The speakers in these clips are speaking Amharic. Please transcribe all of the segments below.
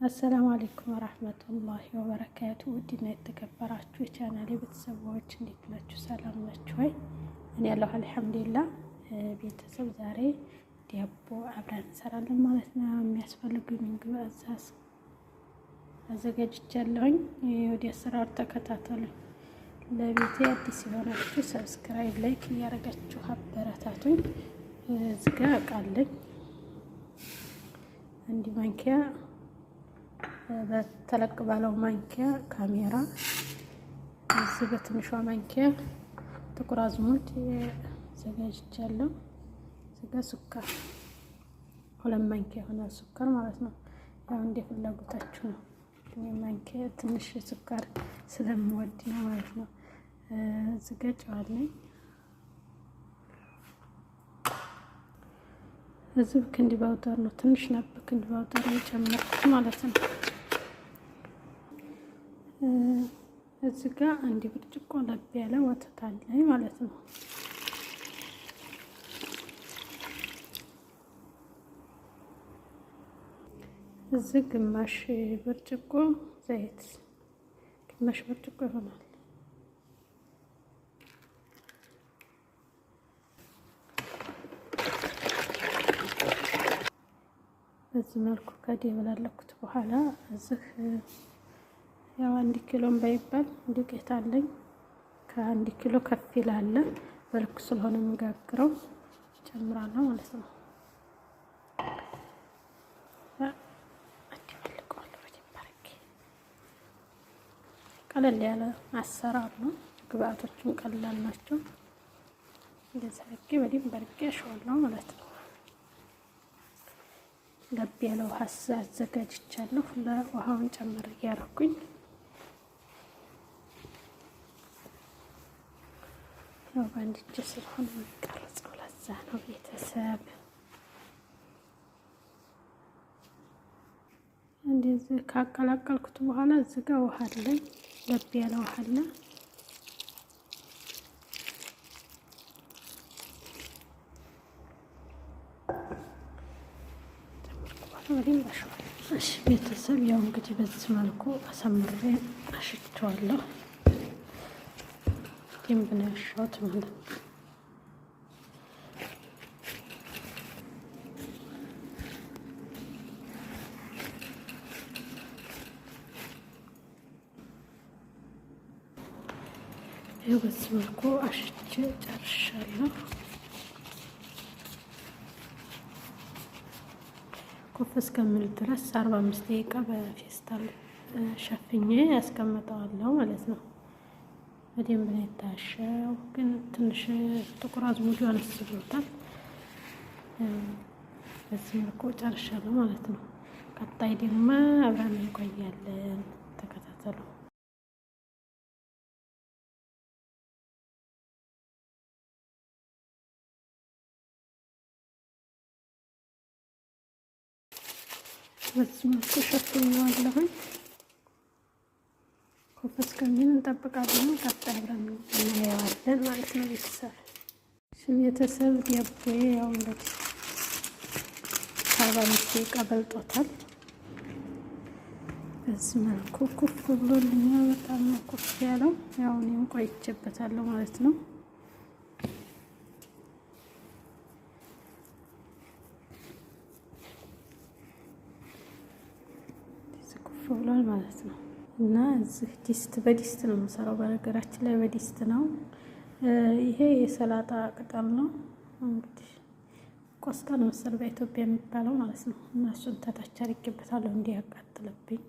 አሰላሙ አለይኩም ወራህመቱላሂ ወበረካቱ። ውድና የተከበራችሁ የቻናሌ ቤተሰቦች እንዴት ናችሁ? ሰላም ናችሁ ወይ? እኔ ያለሁ አልሐምዱሊላህ። ቤተሰብ ዛሬ ዳቦ አብረን እንሰራለን ማለት ነው። የሚያስፈልጉኝ ግብአት አዘጋጅቻለሁኝ። ወደ አሰራር ተከታተሉኝ። ለቤቴ አዲስ የሆናችሁ ሰብስክራይብ፣ ላይክ እያደረጋችሁ አበረታቱኝ። እዚህ ጋር አቃለኝ አንድ ማንኪያ በተለቅ ባለው ማንኪያ ካሜራ፣ እዚህ በትንሿ ማንኪያ ጥቁር አዝሙድ ዘጋጅቻለሁ። እዚህ ጋር ሱካር 2 ማንኪያ ይሆናል ሱካር ማለት ነው። ያው እንደ ፍላጎታችሁ ነው። እኔ ማንኪያ ትንሽ ሱካር ስለምወድ ነው ማለት ነው። እዚህ ጋር ጨው አለኝ። እዚህ ክንድ ባውተር ነው፣ ትንሽ ነበር ክንድ ባውተር የጨመርኩት ማለት ነው። እዚህ ጋር አንድ ብርጭቆ ለብ ያለ ወተት አለኝ ማለት ነው። እዚህ ግማሽ ብርጭቆ ዘይት፣ ግማሽ ብርጭቆ ይሆናል። በዚህ መልኩ ከደበላለኩት በኋላ እዚህ ያው 1 ኪሎም ባይባል ዱቄት አለኝ። ከ1 ኪሎ ከፍ ይላል። በልኩ ስለሆነ የምጋግረው ጨምራለሁ ማለት ነው። ቀለል ያለ አሰራር ነው። ግብአቶቹም ቀላል ናቸው። እንደዚህ አድርጌ በደንብ አድርጌ አሸዋለሁ ማለት ነው። ለብ ያለ ውሃ አዘጋጅቻለሁ። ለውሃውን ጨምር እያደረኩኝ ያው በአንድ እጅ ስለሆነ የሚቀርጸው ለዛ ነው ቤተሰብ። እንደዚህ ካቀላቀልኩት በኋላ እዚህ ጋር ውሃ አለኝ፣ ለብ ያለ ውሃ አለ። እሺ ቤተሰብ ያው እንግዲህ በዚህ መልኩ አሳምሬ አሽቸዋለሁ። ደንብ ነው ያሸሁት ማለት ነው። ይኸው በዚህ መልኩ አሽቼ ጨርሻለሁ። ኮፍ እስከሚል ድረስ 45 ደቂቃ በፌስታል ሸፍኜ ያስቀምጠዋለሁ ማለት ነው። በደንብ ነው የታሸው፣ ግን ትንሽ ጥቁር አዝሙድ አነስ ብሎታል። በዚህ መልኩ ጨርሻለሁ ማለት ነው። ቀጣይ ደግሞ አብረን እንቆያለን። ተከታተሉ። በዚህ መልኩ ሸፍኜዋለሁኝ። ኮፍ እስከሚል እንጠብቃለን። ቀጣይ አብረን እናየዋለን ማለት ነው ቤተሰብ። ቤተሰብ ዳቦዬ ያው እንግዲህ 45 ደቂቃ በልጦታል። በዚህ መልኩ ኩፍ ብሎልኛል። በጣም ነው ኩፍ ያለው። ያው እኔም ቆይቼበታለሁ ማለት ነው። ኩፍ ብሏል ማለት ነው። እና እዚህ ዲስት በዲስት ነው የምሰራው። በነገራችን ላይ በዲስት ነው። ይሄ የሰላጣ ቅጠል ነው እንግዲህ ቆስጣ ነው መሰል በኢትዮጵያ የሚባለው ማለት ነው። እና እሱን ተታች አድርጌበታለሁ እንዲያቃጥልብኝ።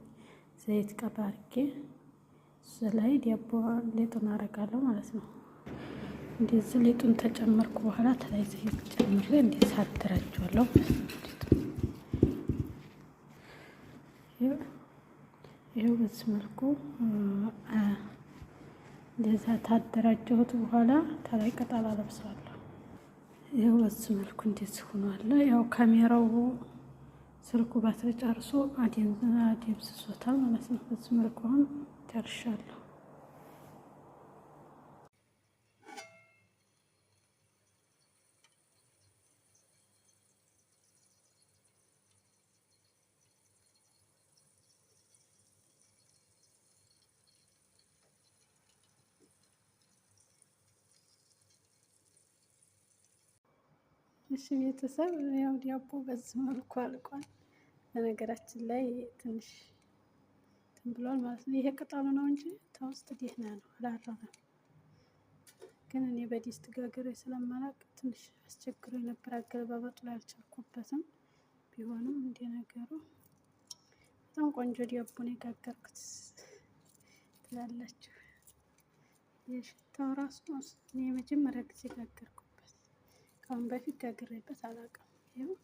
ዘይት ቀባ አድርጌ እዚህ ላይ ዳቦ ሊጡን አደርጋለሁ ማለት ነው። እንደዚህ ሊጡን ተጨመርኩ በኋላ ተላይ ዘይት ጨምሬ እንደዚህ አደራጀዋለሁ። ይኸው በዚህ መልኩ እንደዛ ታደራጀሁት በኋላ ተላይ ቅጠል አለብሰዋለሁ። ይኸው በዚህ መልኩ እንደዚህ ሆኗል። ያው ካሜራው ስልኩ ባትሪ ጨርሶ አደብዝዞታል ማለት ነው። በዚህ መልኩ አሁን ጨርሻለሁ። እሺ ቤተሰብ ያው ዳቦ በዚህ መልኩ አልቋል። በነገራችን ላይ ትንሽ እንትን ብሏል ማለት ነው። ይሄ ቅጠሉ ነው እንጂ ተውስጥ ደህና ነው፣ አላረረም። ግን እኔ በዲስት ጋግሬ ስለማላውቅ ትንሽ አስቸግሮ ነበር። አገለባበጡ ላይ አልቻልኩበትም። ቢሆንም እንደ ነገሩ በጣም ቆንጆ ዳቦ ነው የጋገርኩት ትላላችሁ። የሽታው ራሱ እኔ የመጀመሪያ ጊዜ ጋገርኩበት። ከአሁን በፊት ጋግሬበት አላውቅም። ይኸው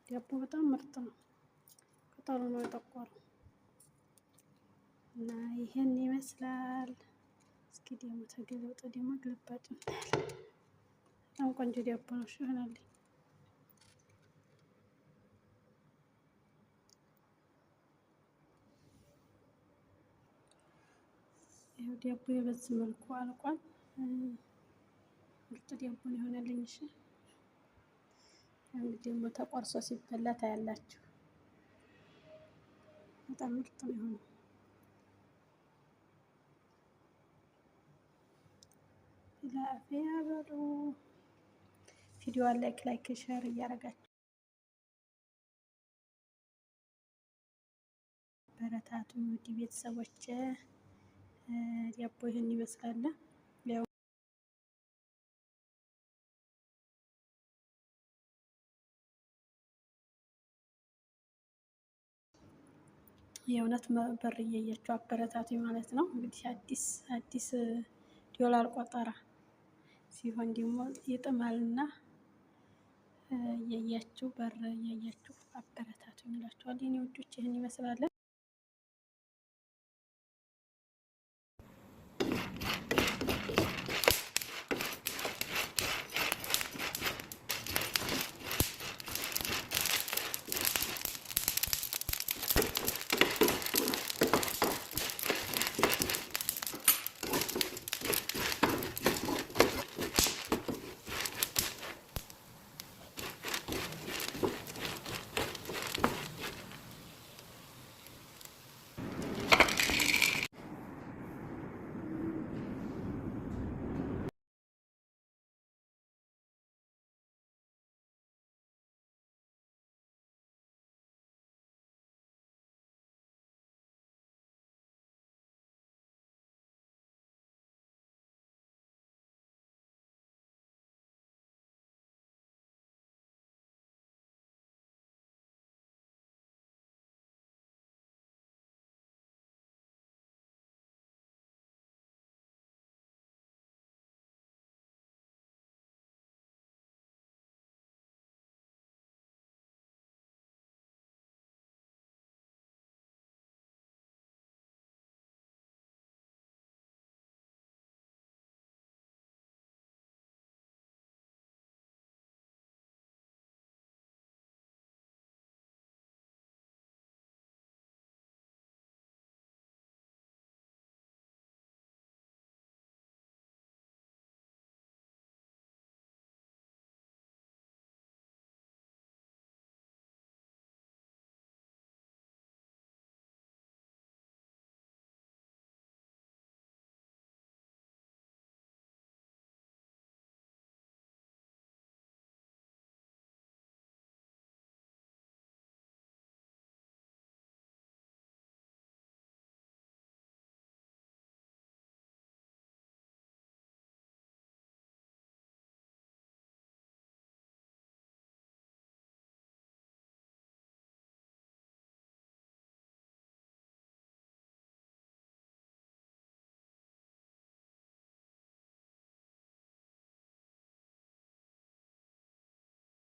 ዳቦ በጣም ምርጥ ነው። ቅጠሉ ነው የጠቆረው እና ይሄን ይመስላል። እስኪ ደግሞ ተገለጠ ደግሞ ግልባጭ እንታያለን። በጣም ቆንጆ ዳቦ ነው። እሺ ይሆናልኝ። ይኸው ዳቦ በዚህ መልኩ አልቋል። ምርጥ ዳቦ ነው የሆነልኝ። እሺ እንግዲህ ደግሞ ተቆርሶ ሲበላ ታያላችሁ። በጣም ምርጥ ነው የሆነው። ለአፍያ በሉ። ቪዲዮዋን ላይክ ሼር እያደረጋችሁ በረታቱ ውድ ቤተሰቦች። ዳቦ ይህን ይመስላል። የእውነት በር እያያችሁ አበረታቱ ማለት ነው። እንግዲህ አዲስ ዶላር ቆጠራ ሲሆን ደግሞ ይጥማልና እያያችሁ በር እያያችሁ አበረታቱ ይላችኋል። የኔ ውዶች ይህን ይመስላል።